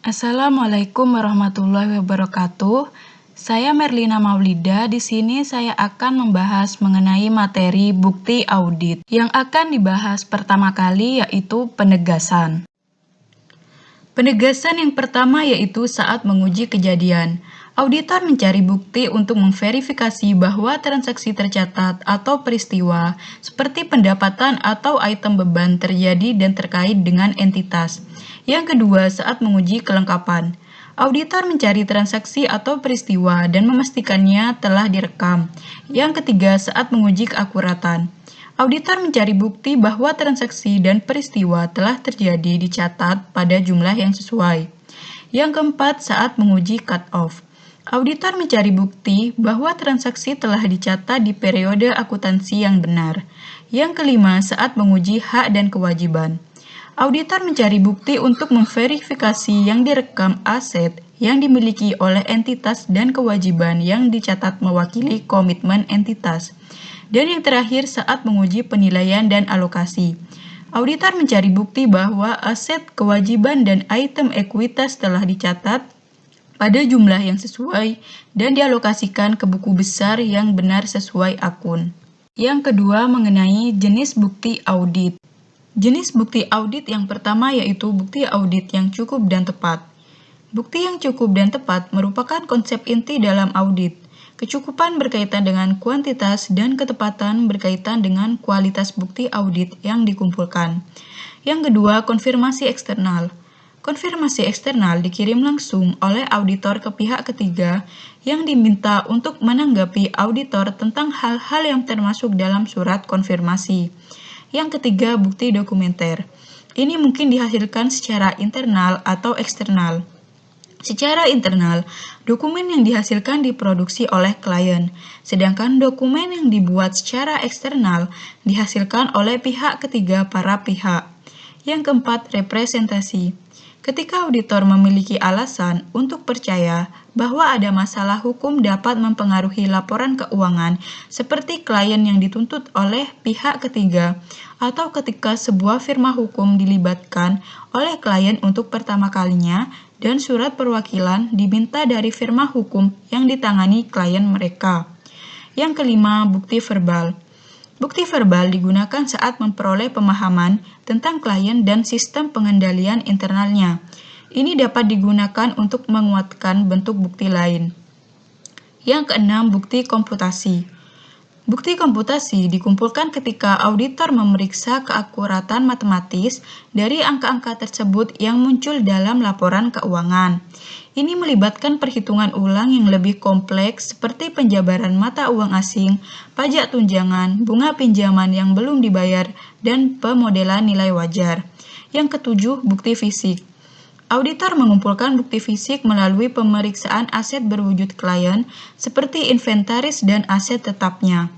Assalamualaikum warahmatullahi wabarakatuh. Saya Merlina Maulida. Di sini saya akan membahas mengenai materi bukti audit. Yang akan dibahas pertama kali yaitu penegasan. Penegasan yang pertama yaitu saat menguji kejadian. Auditor mencari bukti untuk memverifikasi bahwa transaksi tercatat atau peristiwa seperti pendapatan atau item beban terjadi dan terkait dengan entitas. Yang kedua, saat menguji kelengkapan. Auditor mencari transaksi atau peristiwa dan memastikannya telah direkam. Yang ketiga, saat menguji keakuratan. Auditor mencari bukti bahwa transaksi dan peristiwa telah terjadi dicatat pada jumlah yang sesuai. Yang keempat, saat menguji cut-off. Auditor mencari bukti bahwa transaksi telah dicatat di periode akuntansi yang benar. Yang kelima, saat menguji hak dan kewajiban. Auditor mencari bukti untuk memverifikasi yang direkam aset yang dimiliki oleh entitas dan kewajiban yang dicatat mewakili komitmen entitas. Dan yang terakhir, saat menguji penilaian dan alokasi. Auditor mencari bukti bahwa aset, kewajiban, dan item ekuitas telah dicatat pada jumlah yang sesuai dan dialokasikan ke buku besar yang benar sesuai akun. Yang kedua, mengenai jenis bukti audit. Jenis bukti audit yang pertama yaitu bukti audit yang cukup dan tepat. Bukti yang cukup dan tepat merupakan konsep inti dalam audit. Kecukupan berkaitan dengan kuantitas dan ketepatan berkaitan dengan kualitas bukti audit yang dikumpulkan. Yang kedua, konfirmasi eksternal. Konfirmasi eksternal dikirim langsung oleh auditor ke pihak ketiga yang diminta untuk menanggapi auditor tentang hal-hal yang termasuk dalam surat konfirmasi. Yang ketiga, bukti dokumenter. Ini mungkin dihasilkan secara internal atau eksternal. Secara internal, dokumen yang dihasilkan diproduksi oleh klien, sedangkan dokumen yang dibuat secara eksternal dihasilkan oleh pihak ketiga para pihak. Yang keempat, representasi. Ketika auditor memiliki alasan untuk percaya bahwa ada masalah hukum dapat mempengaruhi laporan keuangan seperti klien yang dituntut oleh pihak ketiga atau ketika sebuah firma hukum dilibatkan oleh klien untuk pertama kalinya dan surat perwakilan diminta dari firma hukum yang ditangani klien mereka. Yang kelima, bukti verbal. Bukti verbal digunakan saat memperoleh pemahaman tentang klien dan sistem pengendalian internalnya. Ini dapat digunakan untuk menguatkan bentuk bukti lain. Yang keenam, bukti komputasi. Bukti komputasi dikumpulkan ketika auditor memeriksa keakuratan matematis dari angka-angka tersebut yang muncul dalam laporan keuangan. Ini melibatkan perhitungan ulang yang lebih kompleks seperti penjabaran mata uang asing, pajak tunjangan, bunga pinjaman yang belum dibayar, dan pemodelan nilai wajar. Yang ketujuh, bukti fisik. Auditor mengumpulkan bukti fisik melalui pemeriksaan aset berwujud klien seperti inventaris dan aset tetapnya.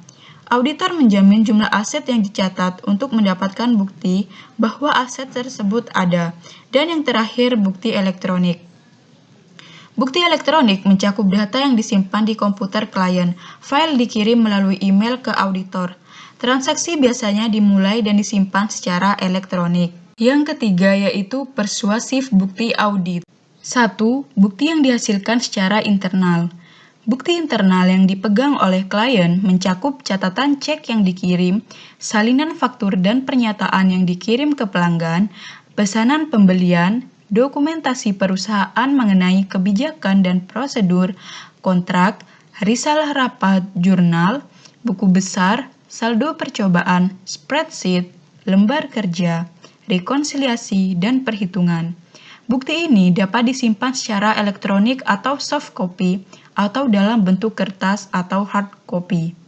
Auditor menjamin jumlah aset yang dicatat untuk mendapatkan bukti bahwa aset tersebut ada. Dan yang terakhir, bukti elektronik. Bukti elektronik mencakup data yang disimpan di komputer klien. File dikirim melalui email ke auditor. Transaksi biasanya dimulai dan disimpan secara elektronik. Yang ketiga yaitu persuasif bukti audit. 1. Bukti yang dihasilkan secara internal. Bukti internal yang dipegang oleh klien mencakup catatan cek yang dikirim, salinan faktur dan pernyataan yang dikirim ke pelanggan, pesanan pembelian, dokumentasi perusahaan mengenai kebijakan dan prosedur, kontrak, risalah rapat, jurnal, buku besar, saldo percobaan, spreadsheet, lembar kerja, rekonsiliasi, dan perhitungan. Bukti ini dapat disimpan secara elektronik atau soft copy atau dalam bentuk kertas atau hard copy.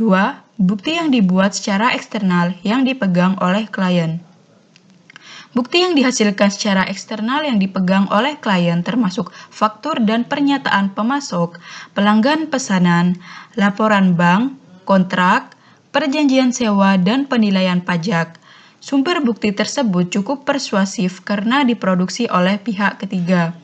2. Bukti yang dibuat secara eksternal yang dipegang oleh klien. Bukti yang dihasilkan secara eksternal yang dipegang oleh klien termasuk faktur dan pernyataan pemasok, pelanggan pesanan, laporan bank, kontrak, perjanjian sewa, dan penilaian pajak. Sumber bukti tersebut cukup persuasif karena diproduksi oleh pihak ketiga.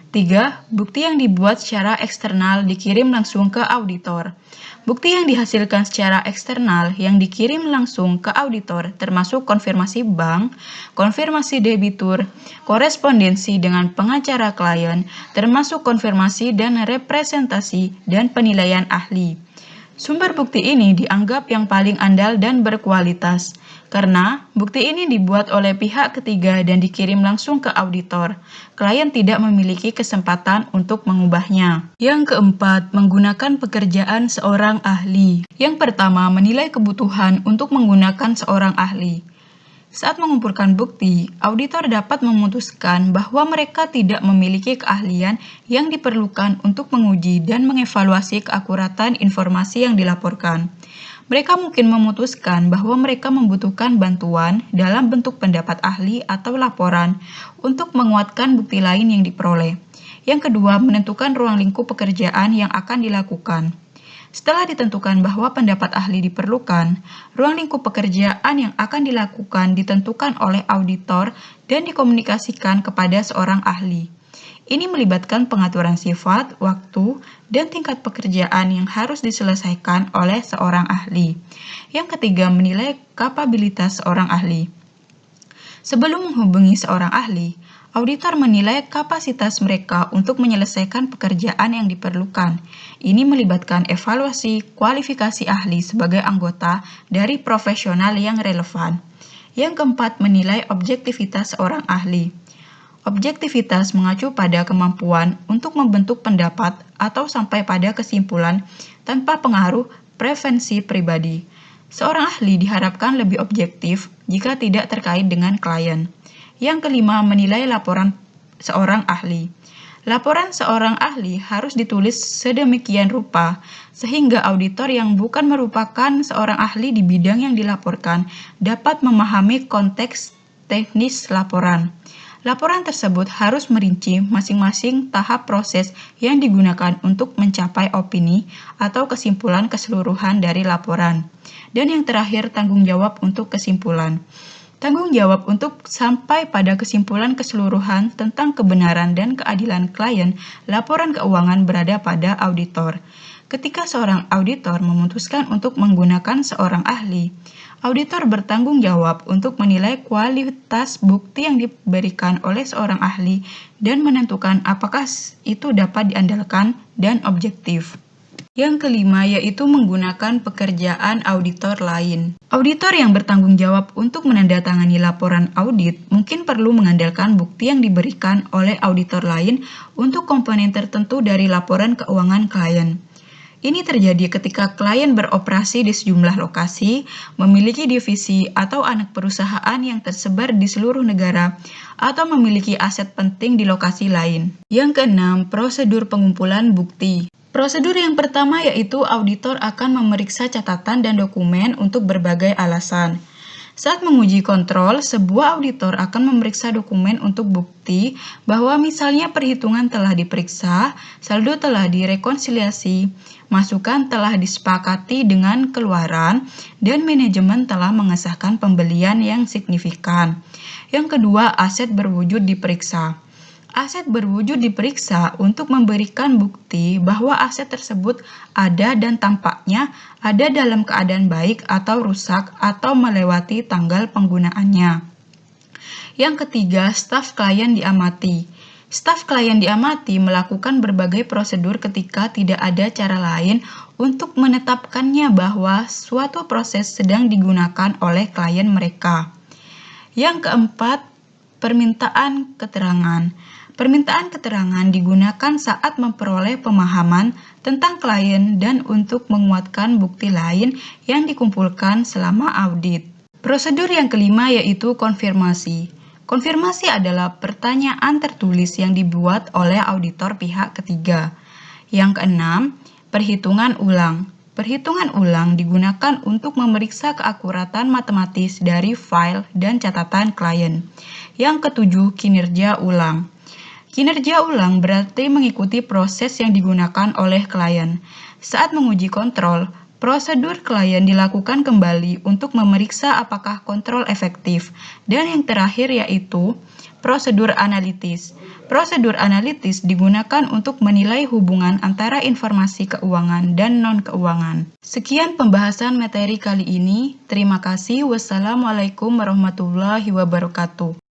3. Bukti yang dibuat secara eksternal dikirim langsung ke auditor. Bukti yang dihasilkan secara eksternal yang dikirim langsung ke auditor termasuk konfirmasi bank, konfirmasi debitur, korespondensi dengan pengacara klien, termasuk konfirmasi dan representasi dan penilaian ahli. Sumber bukti ini dianggap yang paling andal dan berkualitas, karena bukti ini dibuat oleh pihak ketiga dan dikirim langsung ke auditor. Klien tidak memiliki kesempatan untuk mengubahnya. Yang keempat, menggunakan pekerjaan seorang ahli. Yang pertama, menilai kebutuhan untuk menggunakan seorang ahli. Saat mengumpulkan bukti, auditor dapat memutuskan bahwa mereka tidak memiliki keahlian yang diperlukan untuk menguji dan mengevaluasi keakuratan informasi yang dilaporkan. Mereka mungkin memutuskan bahwa mereka membutuhkan bantuan dalam bentuk pendapat ahli atau laporan untuk menguatkan bukti lain yang diperoleh. Yang kedua, menentukan ruang lingkup pekerjaan yang akan dilakukan. Setelah ditentukan bahwa pendapat ahli diperlukan, ruang lingkup pekerjaan yang akan dilakukan ditentukan oleh auditor dan dikomunikasikan kepada seorang ahli. Ini melibatkan pengaturan sifat, waktu, dan tingkat pekerjaan yang harus diselesaikan oleh seorang ahli. Yang ketiga, menilai kapabilitas seorang ahli. Sebelum menghubungi seorang ahli, auditor menilai kapasitas mereka untuk menyelesaikan pekerjaan yang diperlukan. Ini melibatkan evaluasi kualifikasi ahli sebagai anggota dari profesional yang relevan. Yang keempat, menilai objektivitas seorang ahli. Objektivitas mengacu pada kemampuan untuk membentuk pendapat atau sampai pada kesimpulan tanpa pengaruh preferensi pribadi. Seorang ahli diharapkan lebih objektif jika tidak terkait dengan klien. Yang kelima, menilai laporan seorang ahli. Laporan seorang ahli harus ditulis sedemikian rupa sehingga auditor yang bukan merupakan seorang ahli di bidang yang dilaporkan dapat memahami konteks teknis laporan. Laporan tersebut harus merinci masing-masing tahap proses yang digunakan untuk mencapai opini atau kesimpulan keseluruhan dari laporan. Dan yang terakhir, tanggung jawab untuk kesimpulan. Tanggung jawab untuk sampai pada kesimpulan keseluruhan tentang kebenaran dan keadilan klien laporan keuangan berada pada auditor. Ketika seorang auditor memutuskan untuk menggunakan seorang ahli, auditor bertanggung jawab untuk menilai kualitas bukti yang diberikan oleh seorang ahli dan menentukan apakah itu dapat diandalkan dan objektif. Yang kelima yaitu menggunakan pekerjaan auditor lain. Auditor yang bertanggung jawab untuk menandatangani laporan audit mungkin perlu mengandalkan bukti yang diberikan oleh auditor lain untuk komponen tertentu dari laporan keuangan klien. Ini terjadi ketika klien beroperasi di sejumlah lokasi, memiliki divisi atau anak perusahaan yang tersebar di seluruh negara, atau memiliki aset penting di lokasi lain. Yang keenam, prosedur pengumpulan bukti. Prosedur yang pertama yaitu auditor akan memeriksa catatan dan dokumen untuk berbagai alasan. Saat menguji kontrol, sebuah auditor akan memeriksa dokumen untuk bukti bahwa misalnya perhitungan telah diperiksa, saldo telah direkonsiliasi, masukan telah disepakati dengan keluaran, dan manajemen telah mengesahkan pembelian yang signifikan. Yang kedua, aset berwujud diperiksa. Aset berwujud diperiksa untuk memberikan bukti bahwa aset tersebut ada dan tampaknya ada dalam keadaan baik atau rusak atau melewati tanggal penggunaannya. Yang ketiga, staf klien diamati. Staf klien diamati melakukan berbagai prosedur ketika tidak ada cara lain untuk menetapkannya bahwa suatu proses sedang digunakan oleh klien mereka. Yang keempat, permintaan keterangan. Permintaan keterangan digunakan saat memperoleh pemahaman tentang klien dan untuk menguatkan bukti lain yang dikumpulkan selama audit. Prosedur yang kelima yaitu konfirmasi. Konfirmasi adalah pertanyaan tertulis yang dibuat oleh auditor pihak ketiga. Yang keenam, perhitungan ulang. Perhitungan ulang digunakan untuk memeriksa keakuratan matematis dari file dan catatan klien. Yang ketujuh, kinerja ulang. Kinerja ulang berarti mengikuti proses yang digunakan oleh klien. Saat menguji kontrol, Prosedur klien dilakukan kembali untuk memeriksa apakah kontrol efektif. Dan yang terakhir yaitu prosedur analitis. Prosedur analitis digunakan untuk menilai hubungan antara informasi keuangan dan non-keuangan. Sekian pembahasan materi kali ini. Terima kasih. Wassalamualaikum warahmatullahi wabarakatuh.